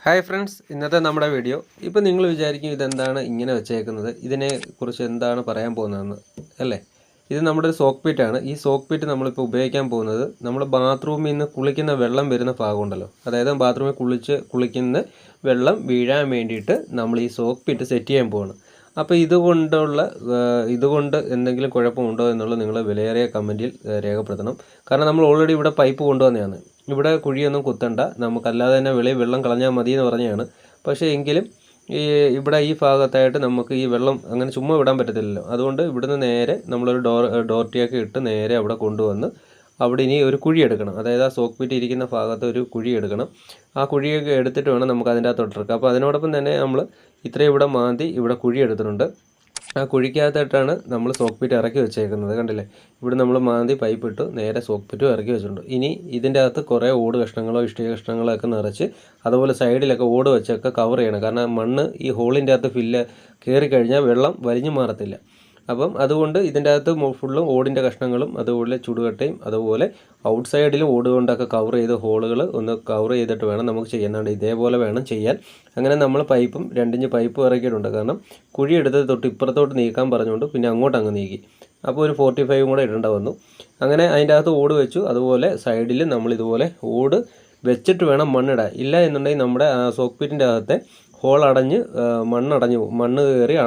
Hi friends, ഇന്നത്തെ നമ്മുടെ video ഇപ്പോൾ നിങ്ങൾ വിചാരിക്കും ഇതെന്താണ് ഇങ്ങനെ വെച്ചേക്കുന്നത്, ഇതിനെക്കുറിച്ച് എന്താണ് പറയാൻ പോകുന്നതെന്ന് അല്ലേ. ഇത് നമ്മുടെ ഒരു സോക്ക് പിറ്റാണ്. ഈ സോക്ക് പിറ്റ് നമ്മളിപ്പോൾ ഉപയോഗിക്കാൻ പോകുന്നത് നമ്മൾ ബാത്റൂമിൽ നിന്ന് കുളിക്കുന്ന വെള്ളം വരുന്ന ഭാഗമുണ്ടല്ലോ, അതായത് ബാത്റൂമിൽ കുളിക്കുന്ന വെള്ളം വീഴാൻ വേണ്ടിയിട്ട് നമ്മൾ ഈ സോക്ക് പിറ്റ് സെറ്റ് ചെയ്യാൻ പോവാണ്. അപ്പോൾ ഇതുകൊണ്ട് എന്തെങ്കിലും കുഴപ്പമുണ്ടോ എന്നുള്ളത് നിങ്ങൾ വിലയേറിയ കമൻറ്റിൽ രേഖപ്പെടുത്തണം. കാരണം നമ്മൾ ഓൾറെഡി ഇവിടെ പൈപ്പ് കൊണ്ടുവന്നതാണ്. ഇവിടെ കുഴിയൊന്നും കുത്തണ്ട, നമുക്കല്ലാതെ തന്നെ വെളിയിൽ വെള്ളം കളഞ്ഞാൽ മതി എന്ന് പറഞ്ഞതാണ്. പക്ഷേ എങ്കിലും ഇവിടെ ഈ ഭാഗത്തായിട്ട് നമുക്ക് ഈ വെള്ളം അങ്ങനെ ചുമ്മാ വിടാൻ പറ്റത്തില്ലല്ലോ. അതുകൊണ്ട് ഇവിടുന്ന് നേരെ നമ്മളൊരു ഡോർട്ടിയൊക്കെ ഇട്ട് നേരെ അവിടെ കൊണ്ടുവന്ന് അവിടെ ഇനി ഒരു കുഴി എടുക്കണം. അതായത് ആ സോക്ക് പിറ്റ് ഇരിക്കുന്ന ഭാഗത്ത് ഒരു കുഴി എടുക്കണം. ആ കുഴിയൊക്കെ എടുത്തിട്ട് വേണം നമുക്ക് അതിൻ്റെ അകത്തോട്ട് ഇറക്കാം. അപ്പോൾ അതിനോടൊപ്പം തന്നെ നമ്മൾ ഇത്രയും ഇവിടെ മാന്തി ഇവിടെ കുഴി എടുത്തിട്ടുണ്ട്. ആ കുഴിക്കകത്തായിട്ടാണ് നമ്മൾ സോക്ക് പിറ്റ് ഇറക്കി വെച്ചേക്കുന്നത്. കണ്ടില്ലേ, ഇവിടെ നമ്മൾ മാന്തി പൈപ്പ് ഇട്ട് നേരെ സോക്ക് പിറ്റും ഇറക്കി വെച്ചിട്ടുണ്ട്. ഇനി ഇതിൻ്റെ അകത്ത് കുറേ ഓട് കഷ്ണങ്ങളോ ഇഷ്ടിക കഷ്ണങ്ങളോ ഒക്കെ നിറച്ച് അതുപോലെ സൈഡിലൊക്കെ ഓട് വെച്ചൊക്കെ കവർ ചെയ്യണം. കാരണം മണ്ണ് ഈ ഹോളിൻ്റെ അകത്ത് കയറി കഴിഞ്ഞാൽ വെള്ളം വലിഞ്ഞു മാറത്തില്ല. അപ്പം അതുകൊണ്ട് ഇതിൻ്റെ അകത്ത് ഫുള്ളും ഓടിൻ്റെ കഷ്ണങ്ങളും അതുപോലെ ചുടുകട്ടയും അതുപോലെ ഔട്ട് സൈഡിലും ഓട് കൊണ്ടൊക്കെ കവർ ചെയ്ത് ഹോളുകൾ ഒന്ന് കവർ ചെയ്തിട്ട് വേണം നമുക്ക് ചെയ്യുന്നുണ്ട്. ഇതേപോലെ വേണം ചെയ്യാൻ. അങ്ങനെ നമ്മൾ പൈപ്പും 2 ഇഞ്ച് പൈപ്പ് ഇറക്കിയിട്ടുണ്ട്. കാരണം കുഴി എടുത്തത് തൊട്ട് ഇപ്പുറത്തോട്ട് നീക്കാൻ പറഞ്ഞുകൊണ്ട് പിന്നെ അങ്ങോട്ട് നീക്കി. അപ്പോൾ ഒരു 45 കൂടെ ഇടേണ്ട വന്നു. അങ്ങനെ അതിൻ്റെ അകത്ത് ഓട് വെച്ചു. അതുപോലെ സൈഡിൽ നമ്മൾ ഇതുപോലെ ഓട് വെച്ചിട്ട് വേണം മണ്ണിടാൻ. ഇല്ല എന്നുണ്ടെങ്കിൽ നമ്മുടെ സോക്ക് പിറ്റിൻ്റെ അകത്തെ ഹോൾ അടഞ്ഞ് മണ്ണ് കയറി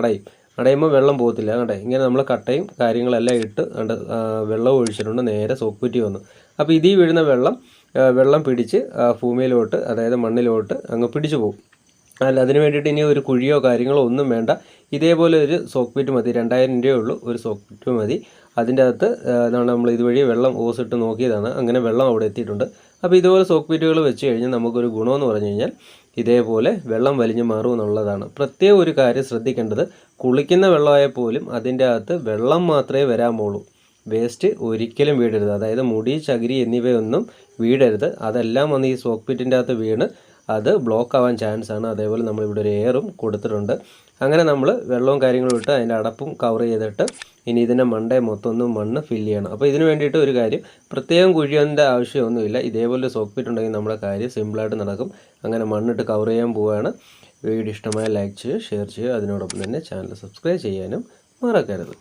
അടയുമ്പോൾ വെള്ളം പോകത്തില്ല. കണ്ടേ, ഇങ്ങനെ നമ്മൾ കട്ടയും കാര്യങ്ങളെല്ലാം ഇട്ട് വെള്ളം ഒഴിച്ചിട്ടുണ്ട്. നേരെ സോക്ക് പിറ്റി വന്നു. അപ്പോൾ ഇതിൽ വീഴുന്ന വെള്ളം പിടിച്ച് ഭൂമിയിലോട്ട്, അതായത് മണ്ണിലോട്ട് അങ്ങ് പിടിച്ചു പോകും. അല്ല, അതിന് വേണ്ടിയിട്ട് ഇനി ഒരു കുഴിയോ കാര്യങ്ങളോ ഒന്നും വേണ്ട. ഇതേപോലെ ഒരു സോക്ക് പിറ്റ് മതി. 2000 രൂപയേ ഉള്ളൂ ഒരു സോക്ക് പിറ്റ് മതി. അതിൻ്റെ അകത്ത് നമ്മൾ ഇതുവഴി വെള്ളം ഓസിട്ട് നോക്കിയതാണ്. അങ്ങനെ വെള്ളം അവിടെ എത്തിയിട്ടുണ്ട്. അപ്പോൾ ഇതുപോലെ സോക്ക് പിറ്റുകൾ വെച്ച് കഴിഞ്ഞാൽ നമുക്കൊരു ഗുണമെന്ന് പറഞ്ഞു കഴിഞ്ഞാൽ ഇതേപോലെ വെള്ളം വലിഞ്ഞു മാറും എന്നുള്ളതാണ്. പ്രത്യേക ഒരു കാര്യം ശ്രദ്ധിക്കേണ്ടത്, കുളിക്കുന്ന വെള്ളമായാൽ പോലും അതിൻ്റെ അകത്ത് വെള്ളം മാത്രമേ വരാമുള്ളൂ. വേസ്റ്റ് ഒരിക്കലും വീഴരുത്. അതായത് മുടി, ചകിരി എന്നിവയൊന്നും വീഴരുത്. അതെല്ലാം വന്ന് ഈ സോക്ക് പിറ്റിൻ്റെ അകത്ത് വീണ് അത് ബ്ലോക്ക് ആവാൻ ചാൻസ് ആണ്. അതേപോലെ നമ്മളിവിടെ ഒരു എയറും കൊടുത്തിട്ടുണ്ട്. അങ്ങനെ നമ്മൾ വെള്ളവും കാര്യങ്ങളും ഇട്ട് അതിൻ്റെ അടപ്പും കവർ ചെയ്തിട്ട് ഇനി ഇതിൻ്റെ മൊത്തം ഒന്ന് മണ്ണ് ഫില്ല് ചെയ്യണം. അപ്പോൾ ഇതിന് വേണ്ടിയിട്ട് ഒരു കാര്യം, പ്രത്യേകം കുഴിയേണ്ട ആവശ്യമൊന്നുമില്ല. ഇതേപോലെ സോക്ക് പിറ്റ് ഉണ്ടെങ്കിൽ നമ്മുടെ കാര്യം സിമ്പിളായിട്ട് നടക്കും. അങ്ങനെ മണ്ണിട്ട് കവർ ചെയ്യാൻ പോവുകയാണ്. വീഡിയോ ഇഷ്ടമായ ലൈക്ക് ചെയ്യുക, ഷെയർ ചെയ്യുക. അതിനോടൊപ്പം തന്നെ ചാനൽ സബ്സ്ക്രൈബ് ചെയ്യാനും മറക്കരുത്.